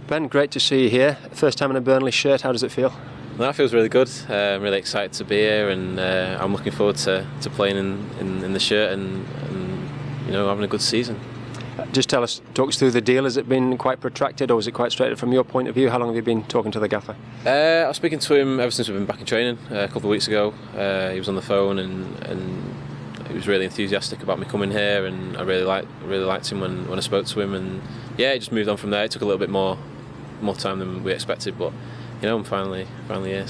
Ben, great to see you here. First time in a Burnley shirt, how does it feel? That feels really good. I'm really excited to be here, and I'm looking forward to playing in the shirt and having a good season. Just talk us through the deal. Has it been quite protracted, or was it quite straight from your point of view? How long have you been talking to the gaffer? I was speaking to him ever since we've been back in training a couple of weeks ago. He was on the phone and he was really enthusiastic about me coming here, and I really liked him when I spoke to him, and yeah, it just moved on from there. It took a little bit more time than we expected, but I'm finally here.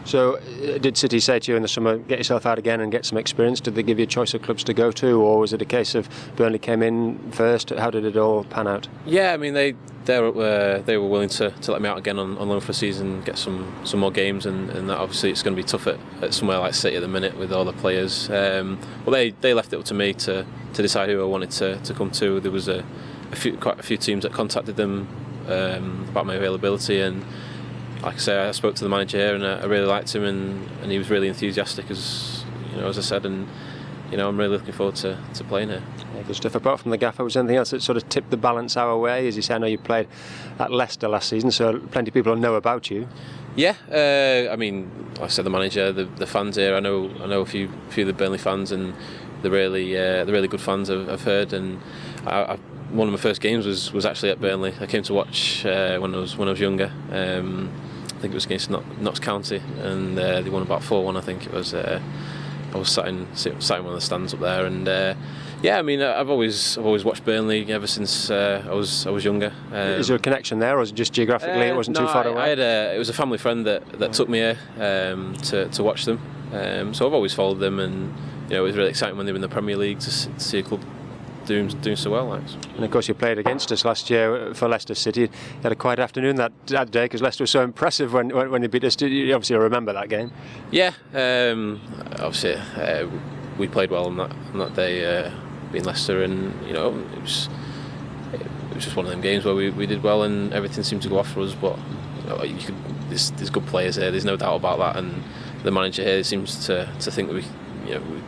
So did City say to you in the summer, get yourself out again and get some experience? Did they give you a choice of clubs to go to, or was it a case of Burnley came in first? How did it all pan out? Yeah, I mean they were willing to let me out again on loan for a season, get some more games, and that obviously it's going to be tough at somewhere like City at the minute with all the players. Well, they left it up to me to decide who I wanted to come to. There was quite a few teams that contacted them about my availability, and like I say, I spoke to the manager here, and I really liked him, and he was really enthusiastic, as I said, and I'm really looking forward to playing here. Yeah, good stuff. Apart from the gaffer, was there anything else that sort of tipped the balance our way? As you say, I know you played at Leicester last season, so plenty of people know about you. Yeah, I mean, like I said, the manager, the fans here. I know a few of the Burnley fans, and they're really good fans. I've heard, and one of my first games was actually at Burnley. I came to watch when I was younger. I think it was against Notts County, and they won about 4-1. I think it was. I was sat in one of the stands up there, and yeah, I mean, I've always watched Burnley ever since I was younger. Is there a connection there, or is it just geographically it wasn't too far away? It was a family friend that took me here to watch them. So I've always followed them, and it was really exciting when they were in the Premier League to see a club doing so well. And of course you played against us last year for Leicester City. You had a quiet afternoon that day because Leicester was so impressive when they beat us. You obviously remember that game. Yeah, obviously we played well on that day, beating Leicester, and it was just one of them games where we did well and everything seemed to go off for us. But there's good players here. There's no doubt about that, and the manager here seems to think that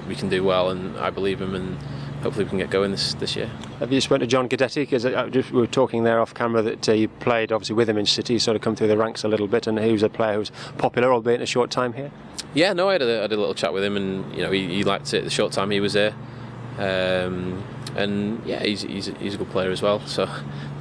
we can do well, and I believe him, and hopefully we can get going this year. Have you spoken to John Guidetti? Because we were talking there off camera that you played obviously with him in City, sort of come through the ranks a little bit, and he was a player who was popular, albeit in a short time here. Yeah, no, I had a little chat with him, and he liked it the short time he was here. And yeah, he's a good player as well. So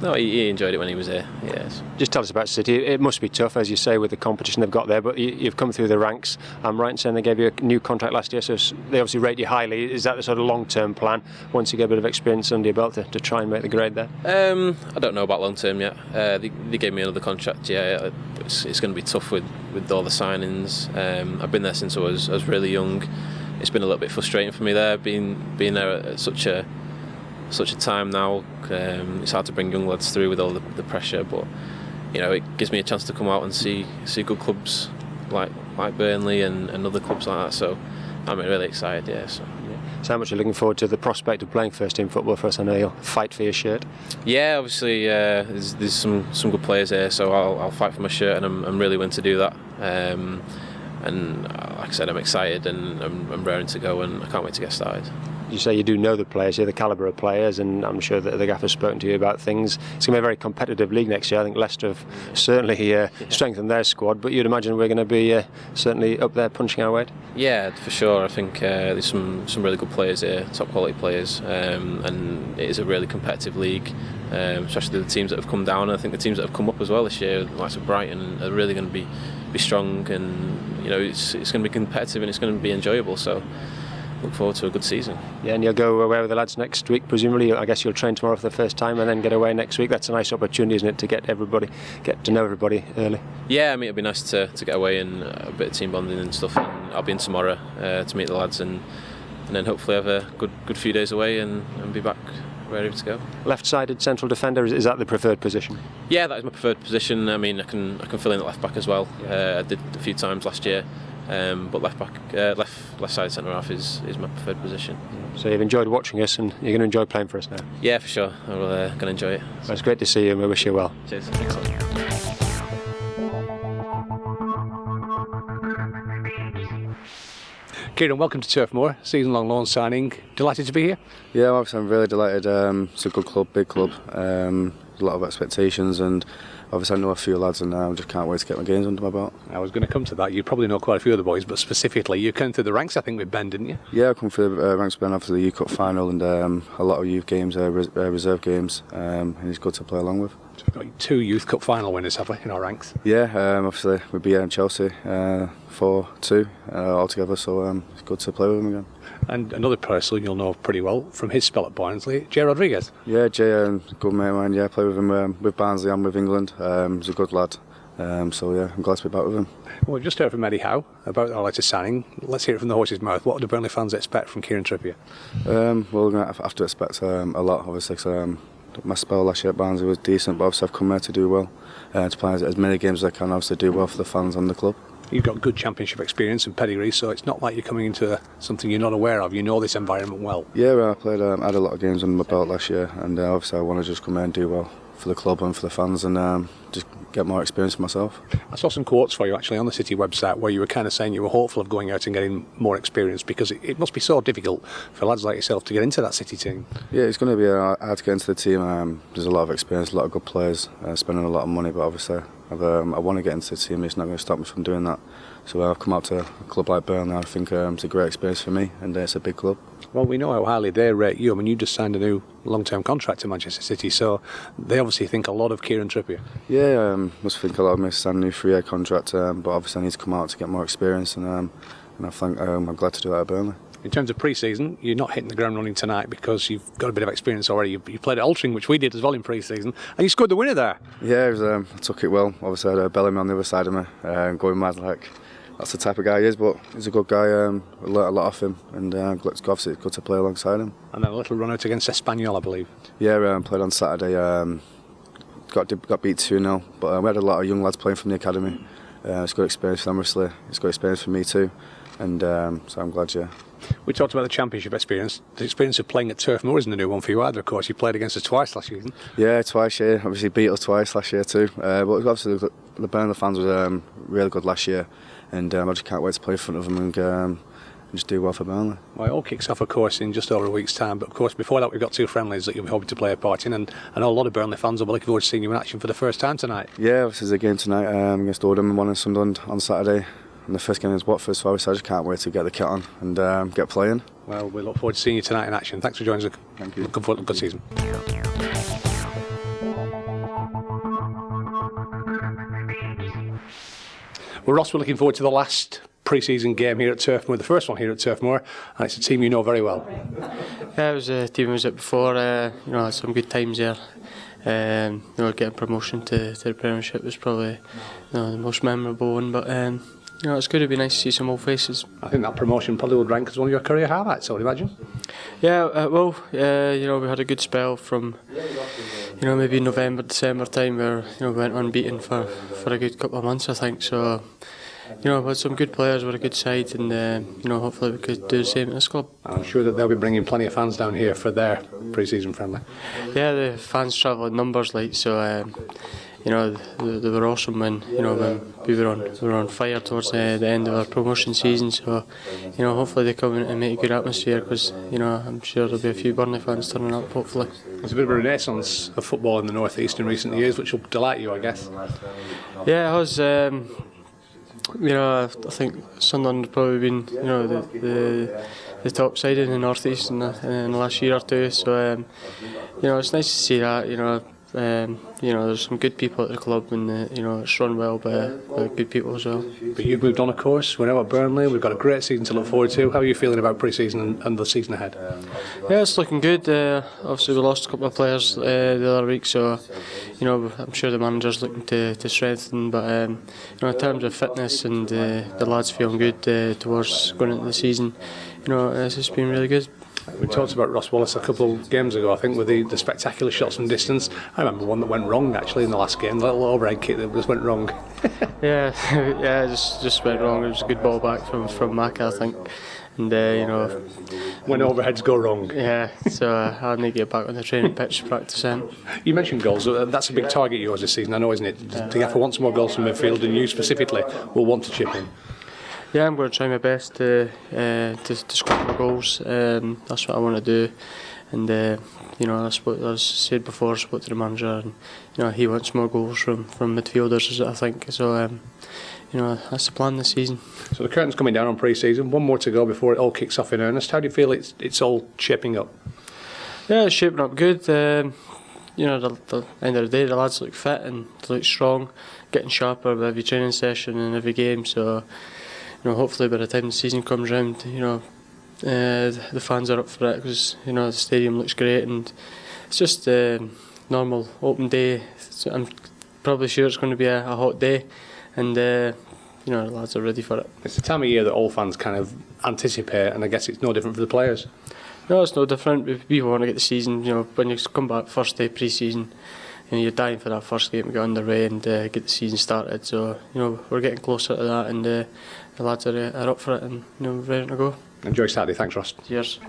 no, he enjoyed it when he was here. Yes. Just tell us about City. It must be tough, as you say, with the competition they've got there. But you've come through the ranks. I'm right in saying they gave you a new contract last year, so they obviously rate you highly. Is that the sort of long-term plan? Once you get a bit of experience under your belt to try and make the grade there. I don't know about long-term yet. They gave me another contract. Yeah, it's going to be tough with all the signings. I've been there since I was really young. It's been a little bit frustrating for me there, being there at such a time now. It's hard to bring young lads through with all the pressure, but it gives me a chance to come out and see good clubs like Burnley and other clubs like that. So I'm really excited. Yeah. So how much are you looking forward to the prospect of playing first team football for us? I know you'll fight for your shirt. Yeah, obviously there's some good players here, so I'll fight for my shirt, and I'm really willing to do that. And like I said, I'm excited, and I'm raring to go, and I can't wait to get started. You say you do know the players, you're the calibre of players, and I'm sure that the gaffer's spoken to you about things. It's going to be a very competitive league next year. I think Leicester have certainly strengthened their squad, but you'd imagine we're going to be certainly up there punching our weight. Yeah, for sure. I think there's some really good players here, top quality players, and it is a really competitive league, especially the teams that have come down. I think the teams that have come up as well this year, like Brighton, are really going to be strong, and it's going to be competitive and it's going to be enjoyable. So look forward to a good season. Yeah, and you'll go away with the lads next week, presumably. I guess you'll train tomorrow for the first time and then get away next week. That's a nice opportunity, isn't it, to get to know everybody early? Yeah, I mean, it'd be nice to get away and a bit of team bonding and stuff. And I'll be in tomorrow to meet the lads, and then hopefully have a good few days away and be back ready to go. Left-sided central defender, is that the preferred position? Yeah, that is my preferred position. I mean, I can fill in at left back as well. I did a few times last year. But left side centre half is my preferred position. So you've enjoyed watching us, and you're going to enjoy playing for us now? Yeah, for sure. I'm going to enjoy it. Well, it's great to see you, and we wish you well. Cheers. Kieran, welcome to Turf Moor, season-long loan signing. Delighted to be here? Yeah, obviously I'm really delighted. It's a good club, big club. A lot of expectations, and obviously I know a few lads, and I just can't wait to get my games under my belt. I was going to come to that. You probably know quite a few of the boys, but specifically, you came through the ranks, I think, with Ben, didn't you? Yeah, I come through the ranks with Ben after the youth cup final, and a lot of youth games, reserve games, and he's good to play along with. So we've got 2 Youth Cup final winners, have we, in our ranks? Yeah, obviously we beat Chelsea 4-2 altogether, so it's good to play with him again. And another person you'll know pretty well from his spell at Barnsley, Jay Rodriguez. Yeah, Jay, good mate of mine. Yeah, I play with him with Barnsley and with England. He's a good lad. So yeah, I'm glad to be back with him. Well, we've just heard from Eddie Howe about our latest signing. Let's hear it from the horse's mouth. What do Burnley fans expect from Kieran Trippier? Well, we're going to have to expect a lot, obviously, because my spell last year at Barnsley was decent, but obviously I've come here to do well, to play as many games as I can, obviously do well for the fans and the club. You've got good championship experience and pedigree, so it's not like you're coming into something you're not aware of. You know this environment well. Yeah, I played. I had a lot of games under my belt last year, and obviously I want to just come here and do well for the club and for the fans, and just get more experience for myself. I saw some quotes for you actually on the City website where you were kind of saying you were hopeful of going out and getting more experience, because it must be so difficult for lads like yourself to get into that City team. Yeah, it's going to be hard to get into the team. There's a lot of experience, a lot of good players, spending a lot of money, but obviously I want to get into the team. It's not going to stop me from doing that. So I've come out to a club like Burnley. I think it's a great experience for me, and it's a big club. Well, we know how highly they rate you. I mean, you just signed a new long-term contract to Manchester City, so they obviously think a lot of Kieran Trippier. Yeah, must think a lot of me to sign a new 3-year contract, but obviously I need to come out to get more experience, and I think I'm glad to do that at Burnley. In terms of pre-season, you're not hitting the ground running tonight because you've got a bit of experience already. You played at Altrincham, which we did as well in pre-season, and you scored the winner there. Yeah, I took it well. Obviously I had Bellamy on the other side of me, going mad like. That's the type of guy he is, but he's a good guy. I learnt a lot off him, and obviously it's good to play alongside him. And then a little run out against Espanyol, I believe. Yeah, played on Saturday. Got beat 2-0, but we had a lot of young lads playing from the academy. It's good experience for them, obviously. It's good experience for me too, and so I'm glad. Yeah. We talked about the championship experience. The experience of playing at Turf Moor isn't a new one for you either, of course. You played against us twice last season. Yeah, twice, yeah. Obviously beat us twice last year too. But obviously the Burnley fans was really good last year, and I just can't wait to play in front of them and just do well for Burnley. Well, it all kicks off, of course, in just over a week's time. But of course, before that, we've got 2 friendlies that you'll be hoping to play a part in, and I know a lot of Burnley fans will be looking forward to seeing you in action for the first time tonight. Yeah, this is a game tonight against Oldham and one in Sunderland on Saturday. And the first game is Watford, so obviously I just can't wait to get the kit on and get playing. Well, we look forward to seeing you tonight in action. Thanks for joining us. Thank you. Looking forward to a good season. Well, Ross, we're looking forward to the last pre-season game here at Turf Moor, the first one here at Turf Moor, and it's a team you know very well. Yeah, it was a team I was at before. I had some good times there. Getting promotion to the Premiership was probably the most memorable one, but it's good. It'd be nice to see some old faces. I think that promotion probably would rank as one of your career highlights, I would imagine. Yeah, we had a good spell from maybe November, December time where we went unbeaten for a good couple of months, I think. So we had some good players, we're a good side, and hopefully we could do the same at this club. I'm sure that they'll be bringing plenty of fans down here for their pre-season friendly. Yeah, the fans travel in numbers, so they were awesome when we were on fire towards the end of our promotion season. So hopefully they come in and make a good atmosphere, because I'm sure there'll be a few Burnley fans turning up. Hopefully, there's a bit of a renaissance of football in the North East in recent years, which will delight you, I guess. Yeah, it has. I think Sunderland have probably been the top side in the North East in the last year or two. So it's nice to see that. There's some good people at the club, and it's run well by good people as well. But you've moved on, of course. We're now at Burnley. We've got a great season to look forward to. How are you feeling about pre-season and the season ahead? Yeah, it's looking good. Obviously, we lost a couple of players the other week, so I'm sure the manager's looking to strengthen. But in terms of fitness and the lads feeling good towards going into the season, it's just been really good. We talked about Ross Wallace a couple of games ago, I think, with the spectacular shots from distance. I remember one that went wrong actually in the last game, the little overhead kick that just went wrong. yeah, just went wrong. It was a good ball back from Maka, I think. And when overheads go wrong. Yeah, so I need to get back on the training pitch to practice then. You mentioned goals. That's a big target of yours this season, I know, isn't it? The Gaffer wants more goals from midfield, and you specifically will want to chip in. Yeah, I'm going to try my best to score my goals. That's what I want to do. And you know, as I said before, I spoke to the manager, and you know, he wants more goals from midfielders, I think. So you know, that's the plan this season. So the curtain's coming down on pre-season. One more to go before it all kicks off in earnest. How do you feel it's all shaping up? Yeah, it's shaping up good. You know, the end of the day, the lads look fit and they look strong, getting sharper with every training session and every game. So, you know, hopefully by the time the season comes round, you know, the fans are up for it, because you know the stadium looks great, and it's just a normal open day. So I'm probably sure it's going to be a hot day, and you know, the lads are ready for it. It's the time of year that all fans kind of anticipate, and I guess it's no different for the players. No, it's no different. We want to get the season. You know, when you come back first day pre-season, you know, you're dying for that first game to get underway and get the season started. So you know, we're getting closer to that, and the lads are up for it, and you know, ready to go. Enjoy Saturday. Thanks, Ross. Cheers.